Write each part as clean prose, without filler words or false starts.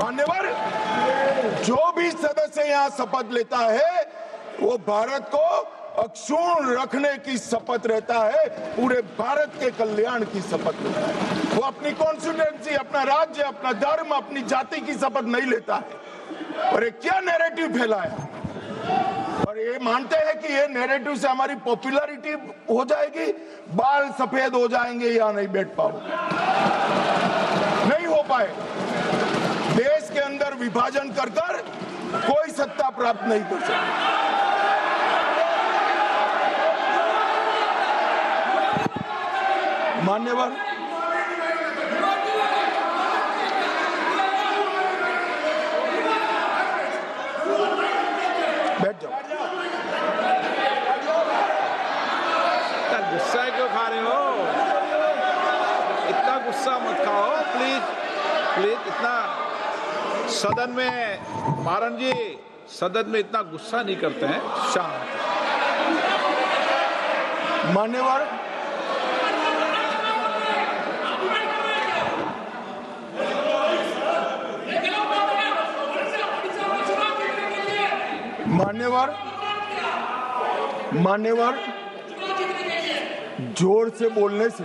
मान्यवर, जो भी सदस्य यहाँ शपथ लेता है वो भारत को अक्षुण्ण रखने की शपथ रहता है, पूरे भारत के कल्याण की शपथ लेता है। वो अपनी कॉन्स्टिट्यूएंसी, अपना राज्य, अपना धर्म, अपनी जाति की शपथ नहीं लेता है। और ये क्या नैरेटिव फैलाया, और ये मानते हैं कि ये नैरेटिव से हमारी पॉपुलैरिटी हो जाएगी, बाल सफेद हो जाएंगे या नहीं बैठ पाओगे, नहीं हो पाए। देश के अंदर विभाजन कर कर कोई सत्ता प्राप्त नहीं कर सकता। मान्यवर, बैठ जाओ। इतना गुस्सा क्यों खा रहे हो? इतना गुस्सा मत खाओ प्लीज प्लीज। इतना सदन में, मारन जी, सदन में इतना गुस्सा नहीं करते हैं, शांत। मान्यवर, मान्यवर, मान्यवर, जोर से बोलने से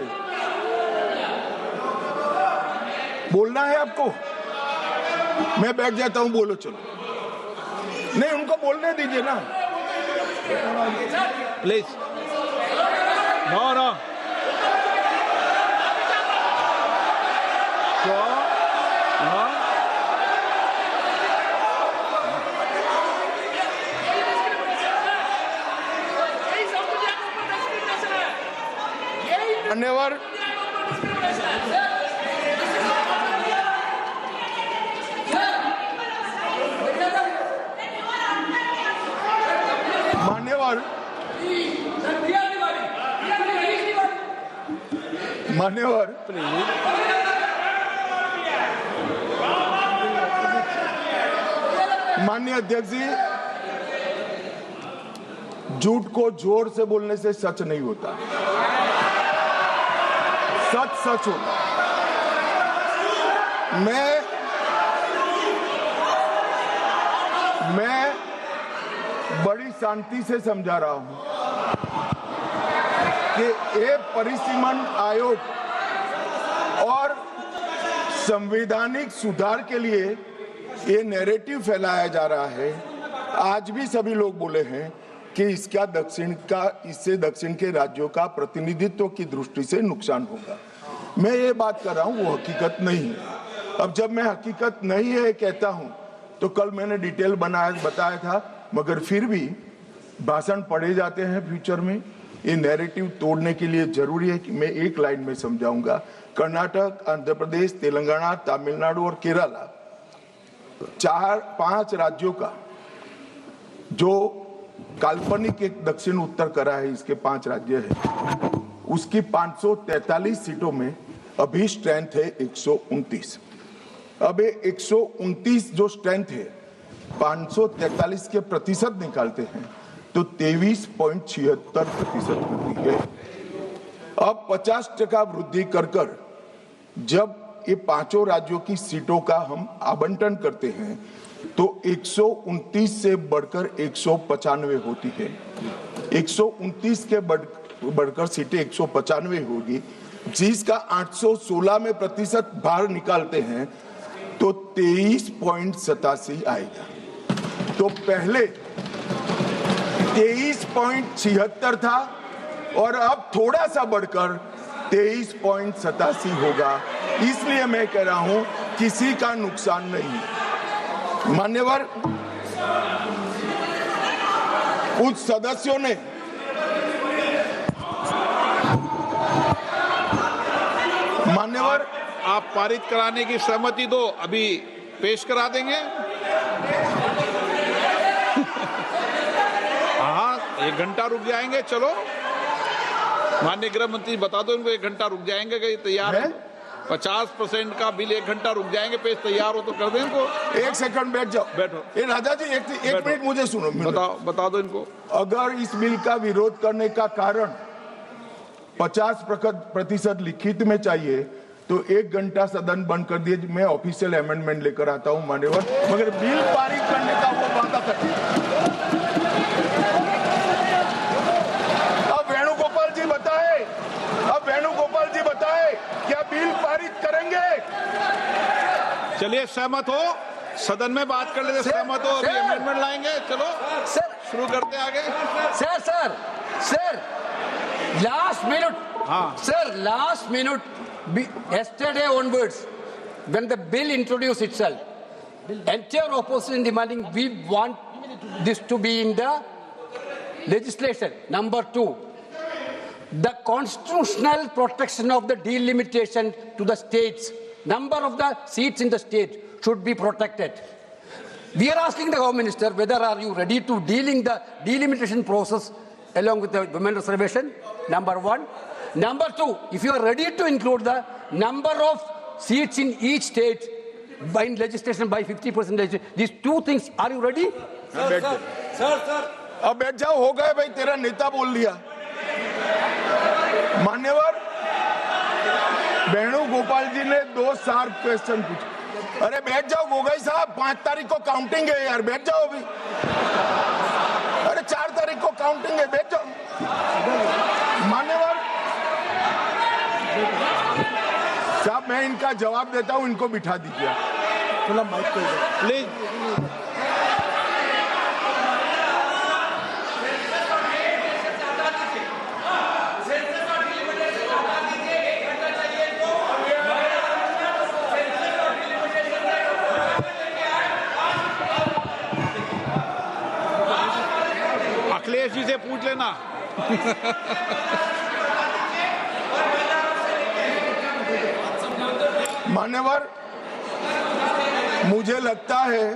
बोलना है आपको? मैं बैठ जाता हूं, बोलो चलो। नहीं, उनको बोलने दीजिए ना प्लीज। नो नो, मान्यवर, मान्यवर, मान्यवर, माननीय अध्यक्ष जी, झूठ को जोर से बोलने से सच नहीं होता, सच सच होता। मैं बड़ी शांति से समझा रहा हूं कि ये परिसीमन आयोग और संवैधानिक सुधार के लिए ये नैरेटिव फैलाया जा रहा है। आज भी सभी लोग बोले हैं कि इससे दक्षिण के राज्यों का प्रतिनिधित्व की दृष्टि से नुकसान होगा। मैं ये बात कर रहा हूँ, वो हकीकत नहीं है। अब जब मैं हकीकत नहीं है कहता हूँ तो कल मैंने डिटेल बताया था, मगर फिर भी भाषण पढ़े जाते हैं फ्यूचर में। ये नैरेटिव तोड़ने के लिए जरूरी है कि मैं एक लाइन में समझाऊंगा। कर्नाटक, आंध्र प्रदेश, तेलंगाना, तमिलनाडु और केरला, 4-5 राज्यों का जो काल्पनिक एक दक्षिण उत्तर करा है, इसके 5 राज्य है, उसकी 543 सीटों में अभी स्ट्रेंथ है 129। अब 129 जो स्ट्रेंथ है 543 के प्रतिशत निकालते हैं तो 23.76% होती है। अब 50% वृद्धि कर जब ये 5 राज्यों की सीटों का हम आवंटन करते हैं तो 129 से बढ़कर 195 होती है। 129 के बढ़कर सीटें 195 होगी, जिसका 816 में प्रतिशत भार निकालते हैं तो 23.87 आएगा। तो पहले 23.76 था और अब थोड़ा सा बढ़कर 23.87 होगा। इसलिए मैं कह रहा हूं किसी का नुकसान नहीं। मान्यवर, कुछ सदस्यों ने मान्यवर, आप पारित कराने की सहमति दो, अभी पेश करा देंगे। हाँ, 1 घंटा रुक जाएंगे। चलो, माननीय गृह मंत्री बता दो इनको, 1 घंटा रुक जाएंगे। कहीं तैयार है? 50% का बिल 1 घंटा रुक जाएंगे। पेश तैयार हो तो कर दें इनको। 1 सेकंड बैठ जाओ। बैठो। ये राजा जी, एक मिनट मुझे सुनो। बता दो इनको। अगर इस बिल का विरोध करने का कारण 50% लिखित में चाहिए तो 1 घंटा सदन बंद कर दिए, मैं ऑफिशियल अमेंडमेंट लेकर आता हूं मान्यवर, मगर बिल पारित करने का वो वादा करते हैं। अब वेणुगोपाल जी बताए, क्या बिल पारित करेंगे? चलिए, सहमत हो? सदन में बात कर लेते, सहमत हो? अभी अमेंडमेंट लाएंगे, चलो सर शुरू करते आगे। Sir last minute, sir, last minute, yesterday onwards, when the bill introduced itself, entire opposition demanding we want this to be in the legislation. Number 2, the constitutional protection of the delimitation to the states, number of the seats in the state should be protected. We are asking the Home Minister whether are you ready to dealing the delimitation process along with the women reservation, number 1. Number 2, if you are ready to include the number of seats in each state by legislation by 50%, these 2 things, are you ready? Sir अब बैठ जाओ, हो गए भाई, तेरा नेता बोल दिया। मान्यवर वेणुगोपाल जी ने 2 शार्प क्वेश्चन पूछे। अरे बैठ जाओ गोगोई साहब, 5 तारीख को काउंटिंग है यार, बैठ जाओ अभी। अरे 4 तारीख को काउंटिंग है, बैठ जाओ। मान्यवर साहब, मैं इनका जवाब देता हूं, इनको बिठा दीजिए प्लीज। अखिलेश जी से पूछ लेना। मान्यवर, मुझे लगता है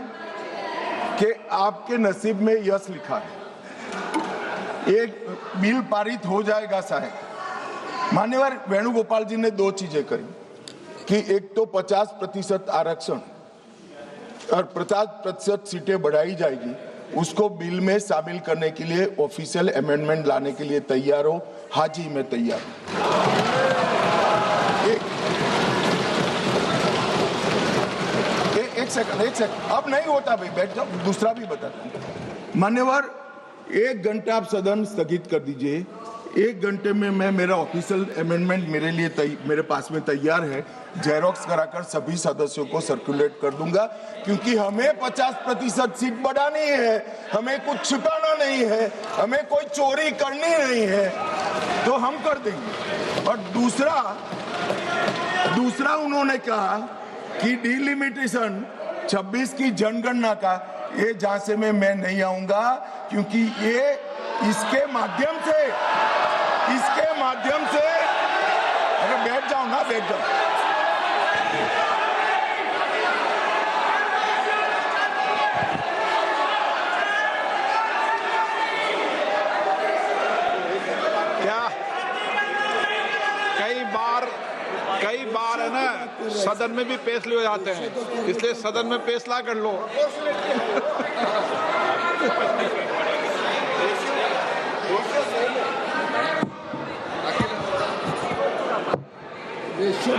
कि आपके नसीब में यश लिखा है, एक बिल पारित हो जाएगा शायद। मान्यवर वेणुगोपाल जी ने 2 चीजें करी कि एक तो 50% आरक्षण और 50% सीटें बढ़ाई जाएगी, उसको बिल में शामिल करने के लिए ऑफिशियल अमेंडमेंट लाने के लिए तैयार हो। हाजी मैं तैयार हूं। एक सेकंड, अब नहीं होता भाई, बैठ जाओ, दूसरा भी बताता हूं। मान्यवर 1 घंटा आप सदन स्थगित कर दीजिए। 1 घंटे में मैं मेरा ऑफिशियल अमेंडमेंट मेरे पास में तैयार है, जेरोक्स कराकर सभी सदस्यों को सर्कुलेट कर दूंगा, क्योंकि हमें 50% सीट बढ़ानी है, हमें कुछ छिपाना नहीं है, हमें कोई चोरी करनी नहीं है, तो हम कर देंगे। और दूसरा उन्होंने कहा कि डिलिमिटेशन 26 की जनगणना का, ये झांसे में मैं नहीं आऊंगा, क्योंकि ये इसके माध्यम से अरे बैठ जाओ ना, बैठ जाओ। क्या कई बार है ना, सदन में भी फैसले हो जाते हैं, इसलिए सदन में फैसला कर लो। रेशियो